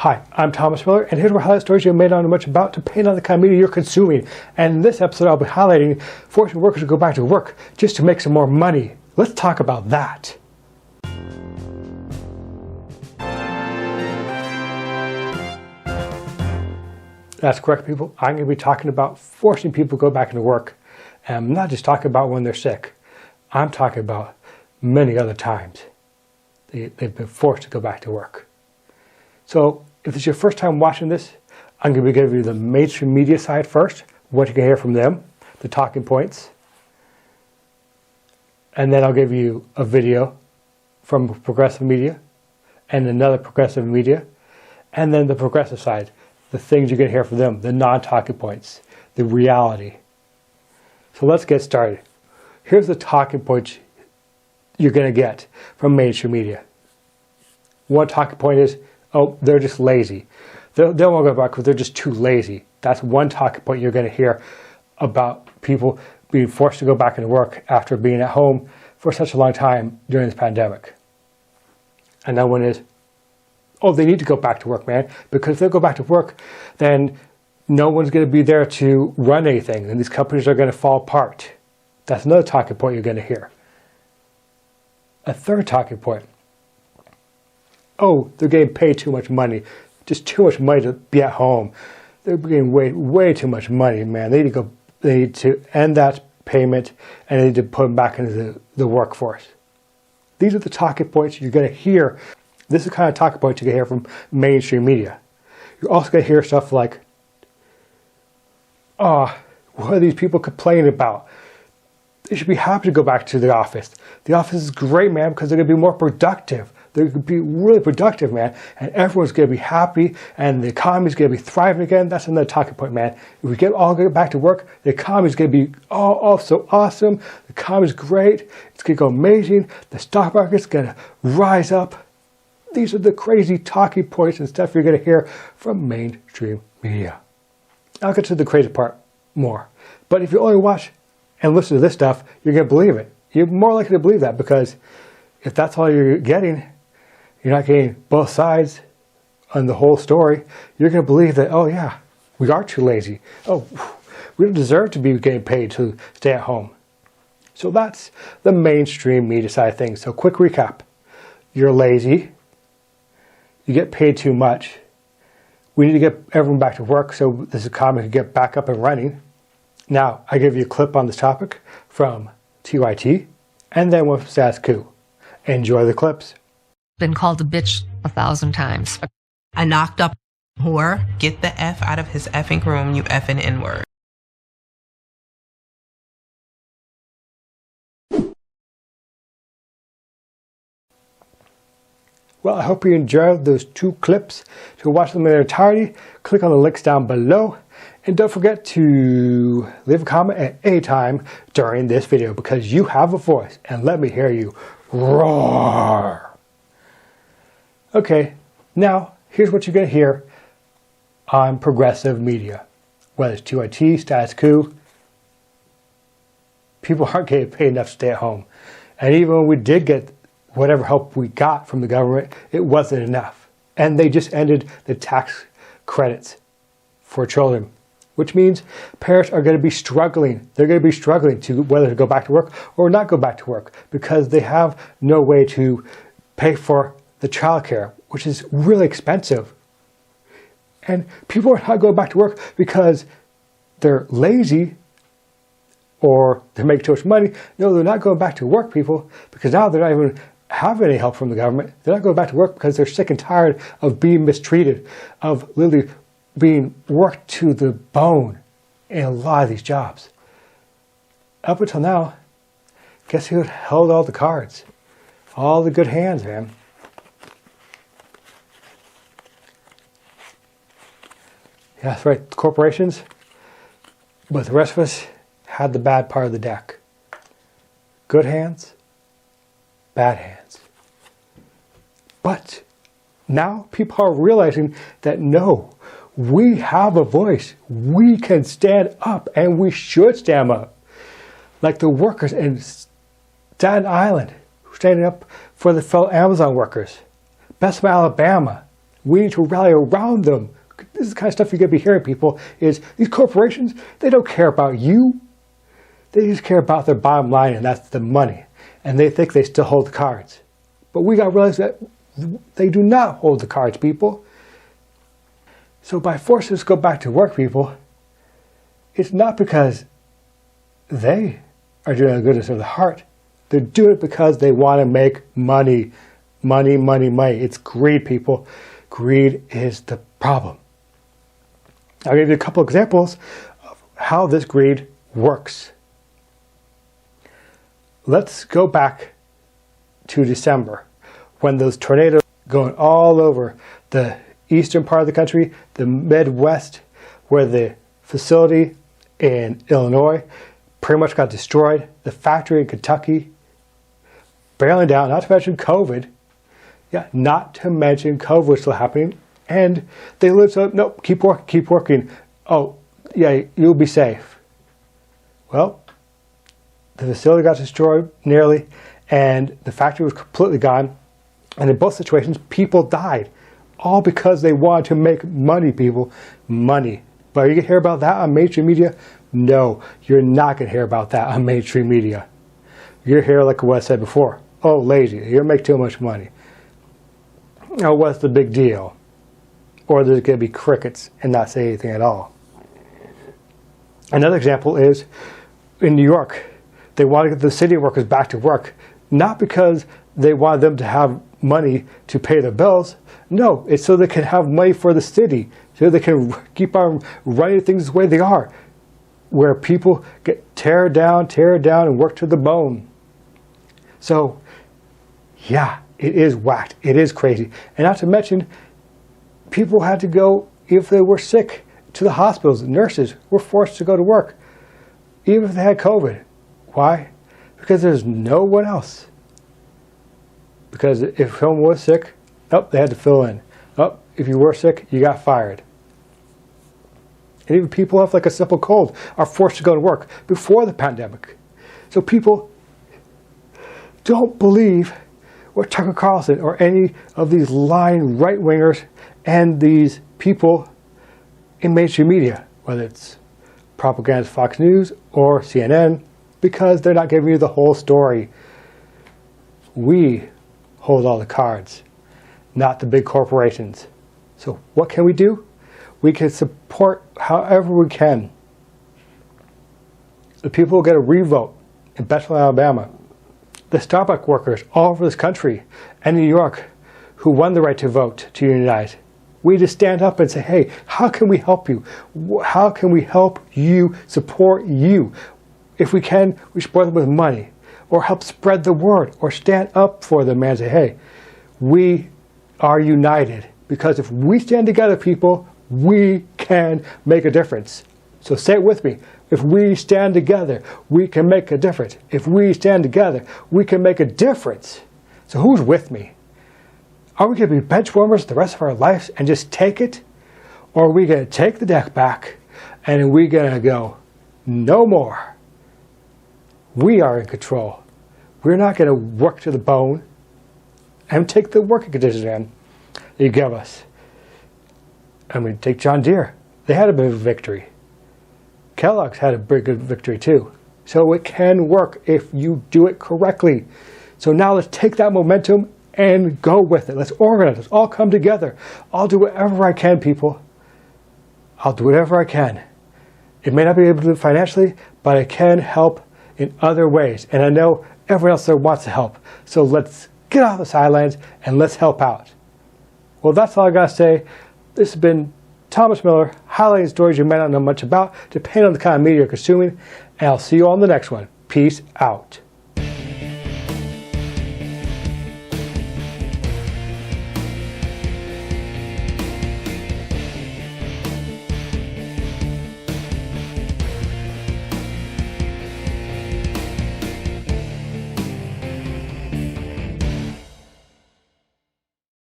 Hi, I'm Thomas Miller, and here's where highlight stories you may not know much about to paint on the kind of media you're consuming. And in this episode, I'll be highlighting forcing workers to go back to work just to make some more money. Let's talk about that. That's correct, people. I'm going to be talking about forcing people to go back into work. And I'm not just talking about when they're sick. I'm talking about many other times they've been forced to go back to work. So if it's your first time watching this, I'm going to be giving you the mainstream media side first, what you can hear from them, the talking points. And then I'll give you a video from progressive media and another progressive media. And then the progressive side, the things you're going to hear from them, the non-talking points, the reality. So let's get started. Here's the talking points you're going to get from mainstream media. One talking point is, oh, they're just lazy. They won't go back because they're just too lazy. That's one talking point you're going to hear about people being forced to go back into work after being at home for such a long time during this pandemic. Another one is, oh, they need to go back to work, man, because if they go back to work, then no one's going to be there to run anything, and these companies are going to fall apart. That's another talking point you're going to hear. A third talking point, oh, they're getting paid too much money, just too much money to be at home. They're getting way too much money, man. They need to end that payment, and they need to put them back into the workforce. These are the talking points you're going to hear. This is the kind of talking points you can hear from mainstream media. You're also going to hear stuff like, oh, what are these people complaining about? They should be happy to go back to the office. The office is great, man, because they're going to be more productive. They're going to be really productive, man, and everyone's going to be happy, and the economy's going to be thriving again. That's another talking point, man. If we get back to work, the economy's going to be all so awesome. The economy's great. It's going to go amazing. The stock market's going to rise up. These are the crazy talking points and stuff you're going to hear from mainstream media. I'll get to the crazy part more. But if you only watch and listen to this stuff, you're going to believe it. You're more likely to believe that, because if that's all you're getting, you're not getting both sides on the whole story, you're going to believe that, oh yeah, we are too lazy. Oh, we don't deserve to be getting paid to stay at home. So that's the mainstream media side of things. So quick recap. You're lazy. You get paid too much. We need to get everyone back to work so this economy can get back up and running. Now, I give you a clip on this topic from TYT and then one from SAS Coup. Enjoy the clips. Been called a bitch 1,000 times. A knocked up whore. Get the F out of his effing room, you effing N-word. Well, I hope you enjoyed those two clips. To watch them in their entirety, click on the links down below. And don't forget to leave a comment at any time during this video, because you have a voice, and let me hear you roar. Okay, now here's what you're going to hear on progressive media. Whether it's TYT, Status Coup, people aren't getting paid enough to stay at home. And even when we did get whatever help we got from the government, it wasn't enough. And they just ended the tax credits for children, which means parents are going to be struggling. They're going to be struggling to whether to go back to work or not go back to work, because they have no way to pay for the childcare, which is really expensive. And people are not going back to work because they're lazy or they make too much money. No, they're not going back to work, people, because now they're not even having any help from the government. They're not going back to work because they're sick and tired of being mistreated, of literally being worked to the bone in a lot of these jobs. Up until now, guess who held all the cards? All the good hands, man. Yeah, that's right, corporations. But the rest of us had the bad part of the deck. Good hands, bad hands. But now people are realizing that no, we have a voice. We can stand up, and we should stand up. Like the workers in Staten Island, standing up for the fellow Amazon workers. Bessemer, Alabama, We need to rally around them. This is the kind of stuff you're going to be hearing, people, is these corporations, they don't care about you. They just care about their bottom line, and that's the money. And they think they still hold the cards. But we got to realize that they do not hold the cards, people. So by forcing us to go back to work, people, it's not because they are doing the goodness of the heart. They're doing it because they want to make money. Money, money, money. It's greed, people. Greed is the problem. I'll give you a couple examples of how this greed works. Let's go back to December when those tornadoes going all over the eastern part of the country, the Midwest, where the facility in Illinois pretty much got destroyed. The factory in Kentucky barreling down, not to mention COVID. Yeah, not to mention COVID was still happening. And they lived so, no, keep working, keep working. Oh, yeah, you'll be safe. Well, the facility got destroyed nearly, and the factory was completely gone. And in both situations, people died. All because they wanted to make money, people. Money. But are you going to hear about that on mainstream media? No, you're not going to hear about that on mainstream media. You're going to hear like what I said before. Oh, lazy. You make too much money. Oh, what's the big deal? Or there's going to be crickets and not say anything at all. Another example is in New York. They want to get the city workers back to work, not because they want them to have money to pay their bills. No, it's so they can have money for the city, so they can keep on running things the way they are, where people get tear down, and work to the bone. So, yeah, it is whacked. It is crazy. And not to mention, people had to go, if they were sick, to the hospitals. Nurses were forced to go to work, even if they had COVID. Why? Because there's no one else. Because if someone was sick, they had to fill in. If you were sick, you got fired. And even people who have like a simple cold are forced to go to work before the pandemic. So people don't believe what Tucker Carlson or any of these lying right-wingers and these people in mainstream media, whether it's propaganda Fox News or CNN, because they're not giving you the whole story. We hold all the cards, not the big corporations. So what can we do? We can support however we can. The people will get a revote in Bethlehem, Alabama. The Starbucks workers all over this country and New York who won the right to vote to unionize. We just stand up and say, hey, how can we help you? How can we help you, support you? If we can, we support them with money or help spread the word or stand up for them and say, hey, we are united. Because if we stand together, people, we can make a difference. So say it with me. If we stand together, we can make a difference. If we stand together, we can make a difference. So who's with me? Are we going to be bench warmers the rest of our lives and just take it? Or are we going to take the deck back and we're going to go, no more. We are in control. We're not going to work to the bone and take the working conditions in you give us. I mean, take John Deere. They had a bit of a victory. Kellogg's had a pretty good victory too. So it can work if you do it correctly. So now let's take that momentum and go with it. Let's organize. Let's all come together. I'll do whatever I can, people. I'll do whatever I can. It may not be able to do it financially, but I can help in other ways. And I know everyone else there wants to help. So let's get off the sidelines and let's help out. Well, that's all I got to say. This has been Thomas Miller, highlighting stories you may not know much about, depending on the kind of media you're consuming. And I'll see you on the next one. Peace out.